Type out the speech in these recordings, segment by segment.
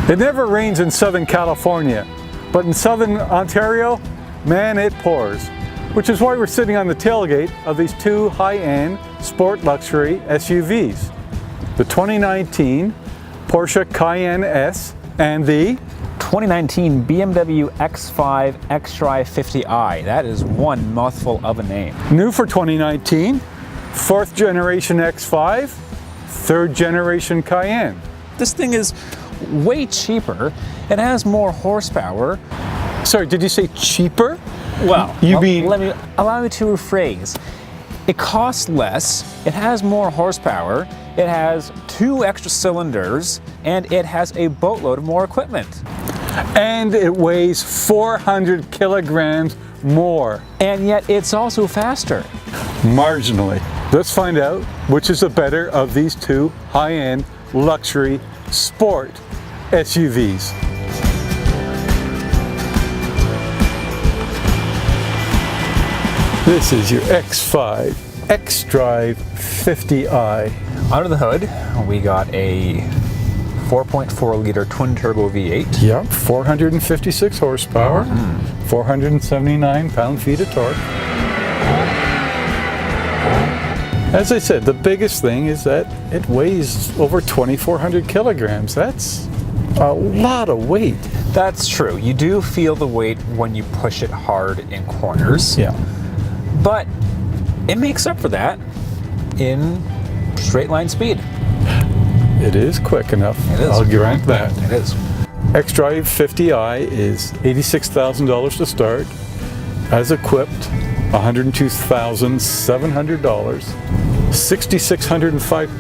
It never rains in Southern California, but in Southern Ontario, man, it pours. Which is why we're sitting on the tailgate of these two high-end sport luxury SUVs. The 2019 Porsche Cayenne S and the 2019 BMW X5 xDrive 50i. That is one mouthful of a name. new for 2019, 4th generation X5, 3rd generation Cayenne. This thing is way cheaper. It has more horsepower. Sorry, did you say cheaper? Well, mean... allow me to rephrase. It costs less, it has more horsepower, it has 2 extra cylinders, and it has a boatload of more equipment. And it weighs 400 kilograms more. And yet it's also faster. Marginally. Let's find out which is the better of these two high-end luxury sport SUVs. This is your X5 xDrive 50i. Under the hood, we got a 4.4 liter twin turbo V8. Yep, 456 horsepower, 479 pound-feet of torque. As I said, the biggest thing is that it weighs over 2,400 kilograms. That's a lot of weight. That's true. You do feel the weight when you push it hard in corners. Yeah. But it makes up for that in straight line speed. It is quick enough. It is. I'll grant that. It is. xDrive 50i is $86,000 to start. As equipped, $102,700. 6,605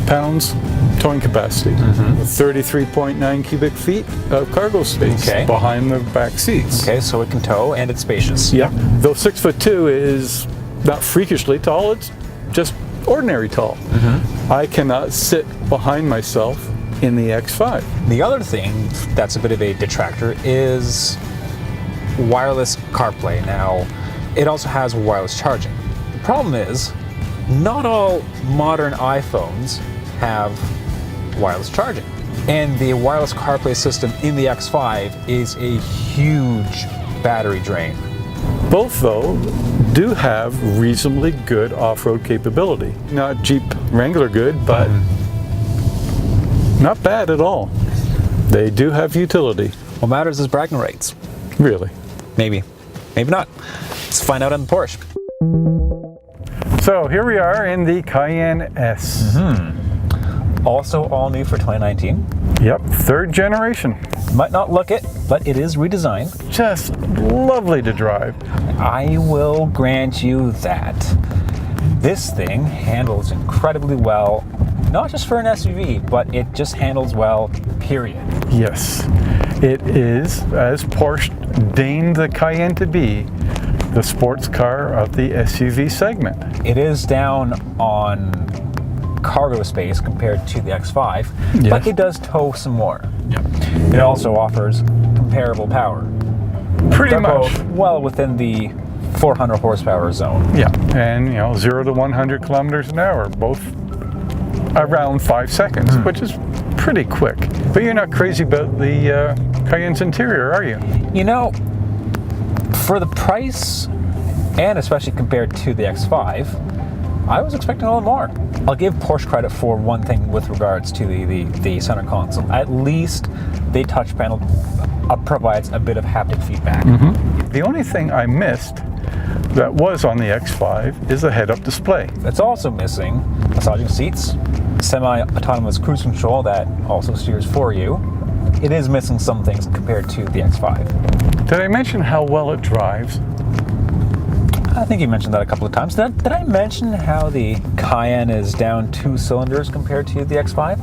pounds towing capacity. 33.9 cubic feet of cargo space behind the back seats. Okay, so it can tow and it's spacious. Yeah. Though 6'2" is not freakishly tall, it's just ordinary tall. I cannot sit behind myself in the X5. The other thing that's a bit of a detractor is wireless CarPlay. Now, it also has wireless charging. The problem is, not all modern iPhones have wireless charging. And the wireless CarPlay system in the X5 is a huge battery drain. Both, though, do have reasonably good off-road capability. Not Jeep Wrangler good, but not bad at all. They do have utility. What matters is bragging rights. Really? Maybe. Maybe not. Let's find out on the Porsche. So here we are in the Cayenne S. Also all new for 2019. Yep, 3rd generation. Might not look it, but it is redesigned. Just lovely to drive. I will grant you that. This thing handles incredibly well, not just for an SUV, but it just handles well, period. Yes, it is, as Porsche deigned the Cayenne to be, the sports car of the SUV segment. It is down on cargo space compared to the X5, but it does tow some more. It also offers comparable power. Pretty much. Both well within the 400 horsepower zone. Yeah, and 0 to 100 kilometers an hour, both around 5 seconds, which is pretty quick. But you're not crazy about the Cayenne's interior, are you? You know, for the price, and especially compared to the X5, I was expecting a little more. I'll give Porsche credit for one thing with regards to the center console. At least the touch panel provides a bit of haptic feedback. The only thing I missed that was on the X5 is the head-up display. It's also missing massaging seats, semi-autonomous cruise control that also steers for you. It is missing some things compared to the X5. Did I mention how well it drives? I think you mentioned that a couple of times. Did I mention how the Cayenne is down 2 cylinders compared to the X5?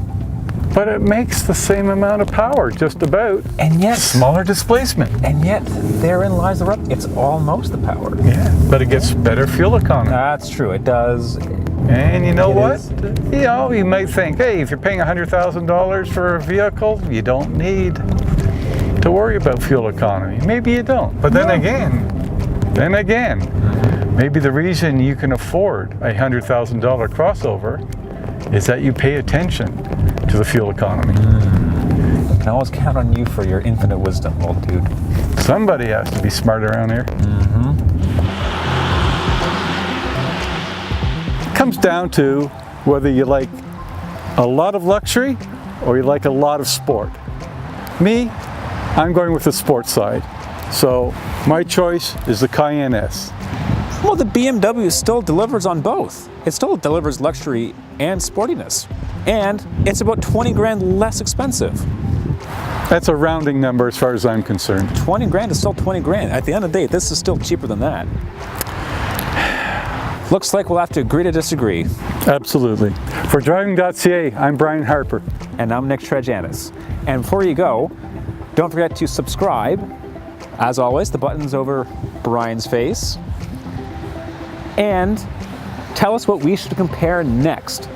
But it makes the same amount of power, just about. And yet... smaller displacement. And yet, therein lies the rub. It's almost the power. Yeah, but it gets better fuel economy. That's true, it does. And you know what? You might think, hey, if you're paying $100,000 for a vehicle, you don't need to worry about fuel economy. Maybe you don't. But then again, maybe the reason you can afford a $100,000 crossover is that you pay attention to the fuel economy. can always count on you for your infinite wisdom, old dude. Somebody has to be smart around here. It comes down to whether you like a lot of luxury or you like a lot of sport. Me, I'm going with the sports side. So my choice is the Cayenne S. Well, the BMW still delivers on both. It still delivers luxury and sportiness. And it's about 20 grand less expensive. That's a rounding number as far as I'm concerned. 20 grand is still 20 grand. At the end of the day, this is still cheaper than that. Looks like we'll have to agree to disagree. Absolutely. For driving.ca, I'm Brian Harper. And I'm Nick Trejanis. And before you go, don't forget to subscribe. As always, the button's over Brian's face. And tell us what we should compare next.